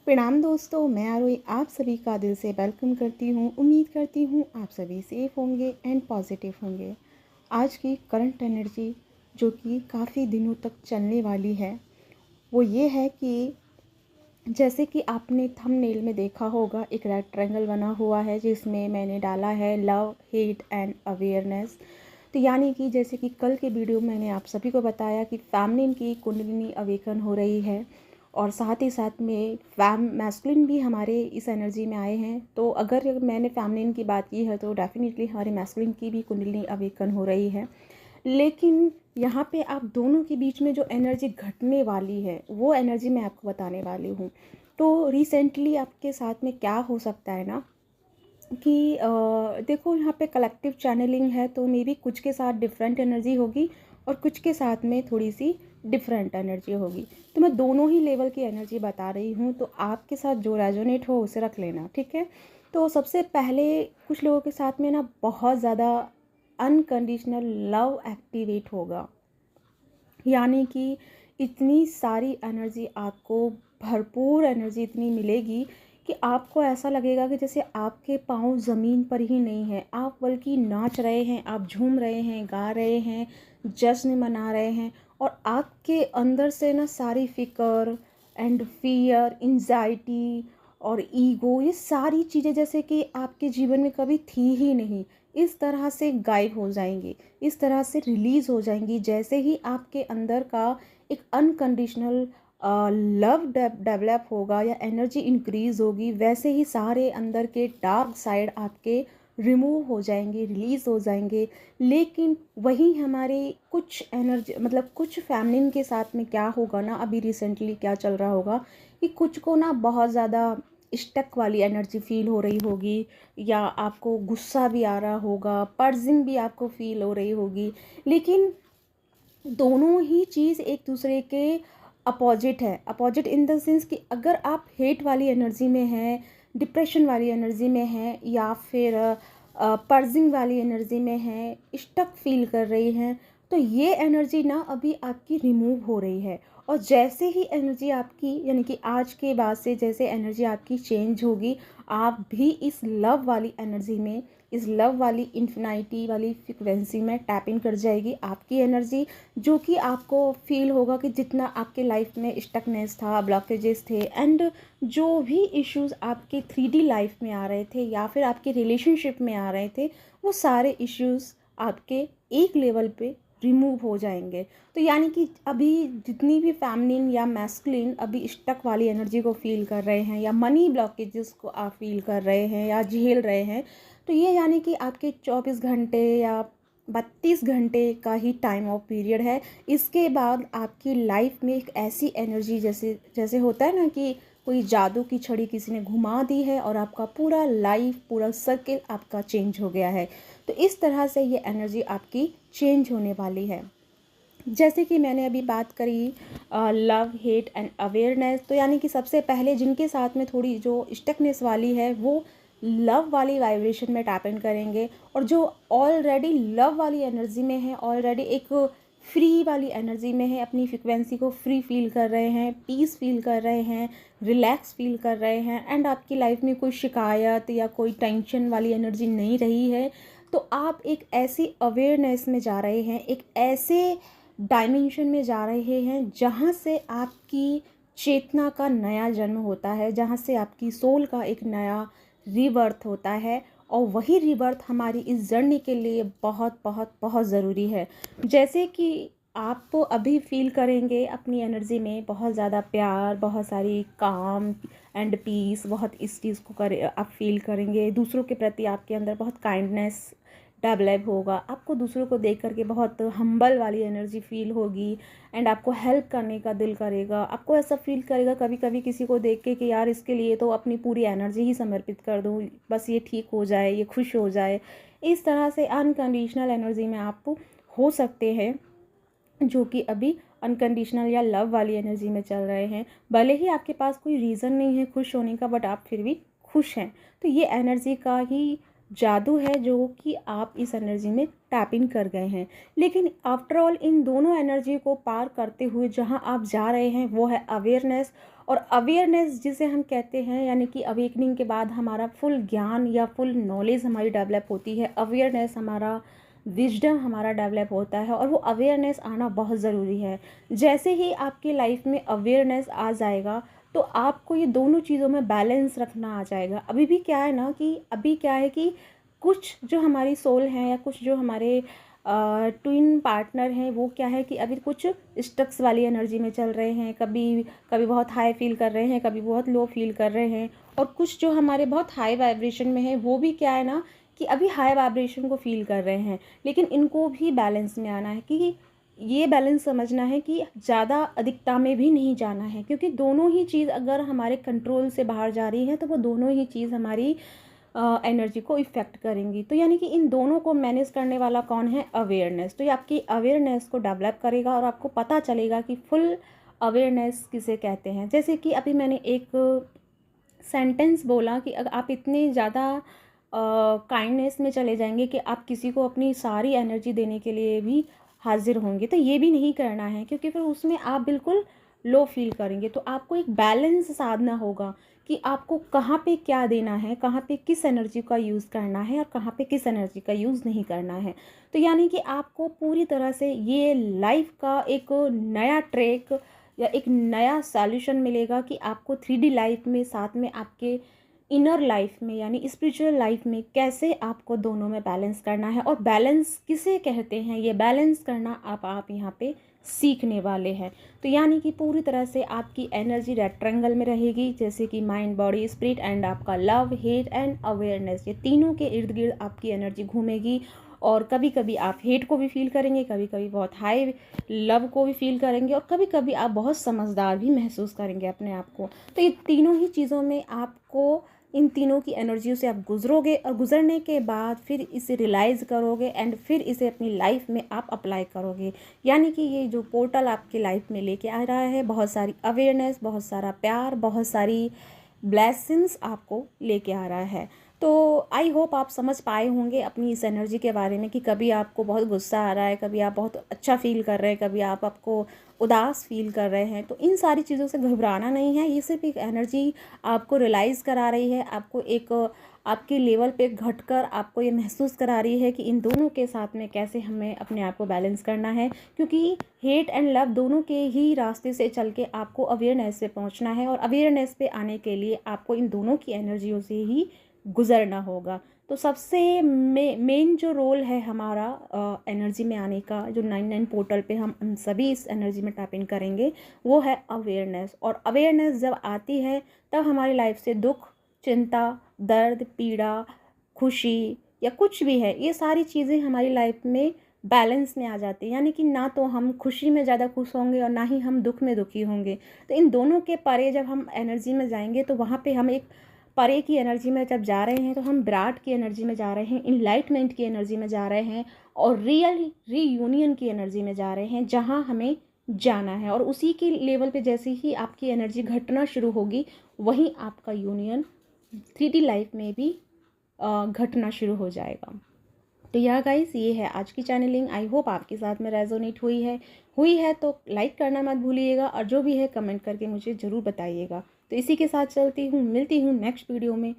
प्रणाम दोस्तों, मैं आरोही आप सभी का दिल से वेलकम करती हूँ। उम्मीद करती हूँ आप सभी सेफ होंगे एंड पॉजिटिव होंगे। आज की करंट एनर्जी जो कि काफ़ी दिनों तक चलने वाली है वो ये है कि जैसे कि आपने थंबनेल में देखा होगा, एक रेक्टेंगल बना हुआ है जिसमें मैंने डाला है लव, हेट एंड अवेयरनेस। तो यानी कि जैसे कि कल के वीडियो में मैंने आप सभी को बताया कि फैमिलिन की कुंडलिनी अवेकन हो रही है और साथ ही साथ में मैस्कुलिन भी हमारे इस एनर्जी में आए हैं। तो अगर मैंने फैमिलिन की बात की है तो डेफिनेटली हमारे मैस्कुलिन की भी कुंडलिनी अवेकन हो रही है। लेकिन यहाँ पे आप दोनों के बीच में जो एनर्जी घटने वाली है वो एनर्जी मैं आपको बताने वाली हूँ। तो रिसेंटली आपके साथ में क्या हो सकता है ना कि देखो, यहाँ पे कलेक्टिव चैनलिंग है तो मे बी कुछ के साथ डिफरेंट एनर्जी होगी और कुछ के साथ में थोड़ी सी डिफरेंट एनर्जी होगी। तो मैं दोनों ही लेवल की एनर्जी बता रही हूँ, तो आपके साथ जो रेजोनेट हो उसे रख लेना, ठीक है। तो सबसे पहले कुछ लोगों के साथ में ना बहुत ज़्यादा अनकंडीशनल लव एक्टिवेट होगा। यानी कि इतनी सारी एनर्जी आपको, भरपूर एनर्जी इतनी मिलेगी कि आपको ऐसा लगेगा कि जैसे आपके पाँव ज़मीन पर ही नहीं हैं, आप बल्कि नाच रहे हैं, आप झूम रहे हैं, गा रहे हैं, जश्न मना रहे हैं। और आपके अंदर से ना सारी फिक्र एंड फियर, एंजाइटी और ईगो, ये सारी चीज़ें जैसे कि आपके जीवन में कभी थी ही नहीं, इस तरह से गायब हो जाएंगी, इस तरह से रिलीज़ हो जाएंगी। जैसे ही आपके अंदर का एक अनकंडीशनल लव डेवलप होगा या एनर्जी इंक्रीज होगी, वैसे ही सारे अंदर के डार्क साइड आपके रिमूव हो जाएंगे, रिलीज़ हो जाएंगे। लेकिन वही हमारे कुछ एनर्जी, मतलब कुछ फैमिली के साथ में क्या होगा ना, अभी रिसेंटली क्या चल रहा होगा कि कुछ को ना बहुत ज़्यादा स्टक वाली एनर्जी फील हो रही होगी, या आपको गुस्सा भी आ रहा होगा, पर्जिंग भी आपको फील हो रही होगी। लेकिन दोनों ही चीज़ एक दूसरे के अपोजिट है। अपोजिट इन द सेंस कि अगर आप हेट वाली एनर्जी में हैं, डिप्रेशन वाली एनर्जी में हैं, या फिर पर्जिंग वाली एनर्जी में हैं, स्टक फील कर रही हैं, तो ये एनर्जी ना अभी आपकी रिमूव हो रही है। और जैसे ही एनर्जी आपकी, यानी कि आज के बाद से जैसे एनर्जी आपकी चेंज होगी, आप भी इस लव वाली एनर्जी में, इस लव वाली इन्फिनिटी वाली फ्रिक्वेंसी में टैप इन कर जाएगी आपकी एनर्जी। जो कि आपको फील होगा कि जितना आपके लाइफ में स्टकनेस था, ब्लॉकेजेस थे, एंड जो भी इश्यूज आपके 3D लाइफ में आ रहे थे या फिर आपके रिलेशनशिप में आ रहे थे, वो सारे इश्यूज आपके एक लेवल पे रिमूव हो जाएंगे। तो यानी कि अभी जितनी भी फैमिलिन या मैस्कुलिन अभी स्टक वाली एनर्जी को फील कर रहे हैं, या मनी ब्लॉकेजेस को आप फील कर रहे हैं या झेल रहे हैं, तो ये यानी कि आपके 24 घंटे या 32 घंटे का ही टाइम ऑफ पीरियड है। इसके बाद आपकी लाइफ में एक ऐसी एनर्जी, जैसे जैसे होता है ना कि कोई जादू की छड़ी किसी ने घुमा दी है और आपका पूरा लाइफ, पूरा सर्किल आपका चेंज हो गया है। तो इस तरह से ये एनर्जी आपकी चेंज होने वाली है। जैसे कि मैंने अभी बात करी लव, हेट एंड अवेयरनेस, तो यानी कि सबसे पहले जिनके साथ में थोड़ी जो स्टकनेस वाली है वो लव वाली वाइब्रेशन में टैप इन करेंगे। और जो ऑलरेडी लव वाली एनर्जी में है, ऑलरेडी एक फ्री वाली एनर्जी में है, अपनी फ्रिक्वेंसी को फ्री फील कर रहे हैं, पीस फील कर रहे हैं, रिलैक्स फील कर रहे हैं, एंड आपकी लाइफ में कोई शिकायत या कोई टेंशन वाली एनर्जी नहीं रही है, तो आप एक ऐसी अवेयरनेस में जा रहे हैं, एक ऐसे डायमेंशन में जा रहे हैं जहाँ से आपकी चेतना का नया जन्म होता है, जहाँ से आपकी सोल का एक नया रीबर्थ होता है। और वही रीबर्थ हमारी इस जर्नी के लिए बहुत बहुत बहुत ज़रूरी है। जैसे कि आप अभी फील करेंगे अपनी एनर्जी में बहुत ज़्यादा प्यार, बहुत सारी काम एंड पीस, बहुत इस चीज़ को करे आप फील करेंगे। दूसरों के प्रति आपके अंदर बहुत काइंडनेस डेवलप होगा, आपको दूसरों को देख करके बहुत हम्बल वाली एनर्जी फील होगी, एंड आपको हेल्प करने का दिल करेगा। आपको ऐसा फील करेगा कभी कभी किसी को देख के कि यार इसके लिए तो अपनी पूरी एनर्जी ही समर्पित कर दूँ, बस ये ठीक हो जाए, ये खुश हो जाए। इस तरह से अनकंडीशनल एनर्जी में आप हो सकते हैं, जो कि अभी अनकंडीशनल या लव वाली एनर्जी में चल रहे हैं। भले ही आपके पास कोई रीज़न नहीं है खुश होने का, बट आप फिर भी खुश हैं। तो ये एनर्जी का ही जादू है जो कि आप इस एनर्जी में टैप इन कर गए हैं। लेकिन आफ्टर ऑल इन दोनों एनर्जी को पार करते हुए जहां आप जा रहे हैं वो है अवेयरनेस। और अवेयरनेस जिसे हम कहते हैं, यानी कि अवेकनिंग के बाद हमारा फुल ज्ञान या फुल नॉलेज हमारी डेवलप होती है, अवेयरनेस हमारा विजडम हमारा डेवलप होता है, और वो अवेयरनेस आना बहुत ज़रूरी है। जैसे ही आपकी लाइफ में अवेयरनेस आ जाएगा तो आपको ये दोनों चीज़ों में बैलेंस रखना आ जाएगा। अभी भी क्या है ना कि अभी क्या है कि कुछ जो हमारी सोल हैं या कुछ जो हमारे ट्विन पार्टनर हैं वो क्या है कि अभी कुछ स्टक्स वाली एनर्जी में चल रहे हैं, कभी कभी बहुत हाई फील कर रहे हैं, कभी बहुत लो फील कर रहे हैं। और कुछ जो हमारे बहुत हाई वाइब्रेशन में है वो भी क्या है ना कि अभी हाई वाइब्रेशन को फील कर रहे हैं। लेकिन इनको भी बैलेंस में आना है कि ये बैलेंस समझना है कि ज़्यादा अधिकता में भी नहीं जाना है, क्योंकि दोनों ही चीज़ अगर हमारे कंट्रोल से बाहर जा रही है तो वो दोनों ही चीज़ हमारी एनर्जी को इफ़ेक्ट करेंगी। तो यानी कि इन दोनों को मैनेज करने वाला कौन है? अवेयरनेस। तो ये आपकी अवेयरनेस को डेवलप करेगा और आपको पता चलेगा कि फुल अवेयरनेस किसे कहते हैं। जैसे कि अभी मैंने एक सेंटेंस बोला कि अगर आप इतने ज़्यादा काइंडनेस में चले जाएंगे कि आप किसी को अपनी सारी एनर्जी देने के लिए भी हाजिर होंगे, तो ये भी नहीं करना है, क्योंकि फिर उसमें आप बिल्कुल लो फील करेंगे। तो आपको एक बैलेंस साधना होगा कि आपको कहाँ पे क्या देना है, कहाँ पे किस एनर्जी का यूज़ करना है और कहाँ पे किस एनर्जी का यूज़ नहीं करना है। तो यानी कि आपको पूरी तरह से ये लाइफ का एक नया ट्रैक या एक नया सॉल्यूशन मिलेगा कि आपको 3D लाइफ में, साथ में आपके इनर लाइफ में यानी स्पिरिचुअल लाइफ में कैसे आपको दोनों में बैलेंस करना है। और बैलेंस किसे कहते हैं, ये बैलेंस करना आप यहाँ पे सीखने वाले हैं। तो यानी कि पूरी तरह से आपकी एनर्जी रेक्टेंगल में रहेगी, जैसे कि माइंड, बॉडी, स्पिरिट एंड आपका लव, हेट एंड अवेयरनेस, ये तीनों के इर्द गिर्द आपकी एनर्जी घूमेगी। और कभी कभी आप हेट को भी फील करेंगे, कभी कभी बहुत हाई लव को भी फील करेंगे, और कभी कभी आप बहुत समझदार भी महसूस करेंगे अपने आप को। तो ये तीनों ही चीज़ों में आपको, इन तीनों की एनर्जियों से आप गुजरोगे, और गुजरने के बाद फिर इसे रियलाइज़ करोगे एंड फिर इसे अपनी लाइफ में आप अप्लाई करोगे। यानी कि ये जो पोर्टल आपकी लाइफ में लेके आ रहा है, बहुत सारी अवेयरनेस, बहुत सारा प्यार, बहुत सारी ब्लेसिंग्स आपको लेके आ रहा है। तो आई होप आप समझ पाए होंगे अपनी इस एनर्जी के बारे में कि कभी आपको बहुत गुस्सा आ रहा है, कभी आप बहुत अच्छा फील कर रहे हैं, कभी आपको उदास फील कर रहे हैं। तो इन सारी चीज़ों से घबराना नहीं है, ये सिर्फ एक एनर्जी आपको रियलाइज़ करा रही है, आपको एक आपके लेवल पे घटकर आपको ये महसूस करा रही है कि इन दोनों के साथ में कैसे हमें अपने आप को बैलेंस करना है। क्योंकि हेट एंड लव दोनों के ही रास्ते से चल के आपको अवेयरनेस पे पहुंचना है, और अवेयरनेस पे आने के लिए आपको इन दोनों की एनर्जियों से ही गुजरना होगा। तो सबसे मेन जो रोल है हमारा एनर्जी में आने का, जो 99 पोर्टल पे हम सभी इस एनर्जी में टैप इन करेंगे, वो है अवेयरनेस। और अवेयरनेस जब आती है तब हमारी लाइफ से दुख, चिंता, दर्द, पीड़ा, खुशी या कुछ भी है, ये सारी चीज़ें हमारी लाइफ में बैलेंस में आ जाती है। यानी कि ना तो हम खुशी में ज़्यादा खुश होंगे और ना ही हम दुख में दुखी होंगे। तो इन दोनों के परे जब हम एनर्जी में जाएंगे तो वहाँ पे हम एक परे की एनर्जी में जब जा रहे हैं तो हम विराट की एनर्जी में जा रहे हैं, इनलाइटमेंट की एनर्जी में जा रहे हैं, और रियल रीयूनियन की एनर्जी में जा रहे हैं, जहां हमें जाना है। और उसी की लेवल पे जैसे ही आपकी एनर्जी घटना शुरू होगी, वहीं आपका यूनियन 3D लाइफ में भी घटना शुरू हो जाएगा। तो यह गाइस, ये है आज की चैनलिंग। आई होप आपके साथ में रेजोनेट हुई है तो लाइक करना मत भूलिएगा, और जो भी है कमेंट करके मुझे ज़रूर बताइएगा। तो इसी के साथ चलती हूँ, मिलती हूँ नेक्स्ट वीडियो में।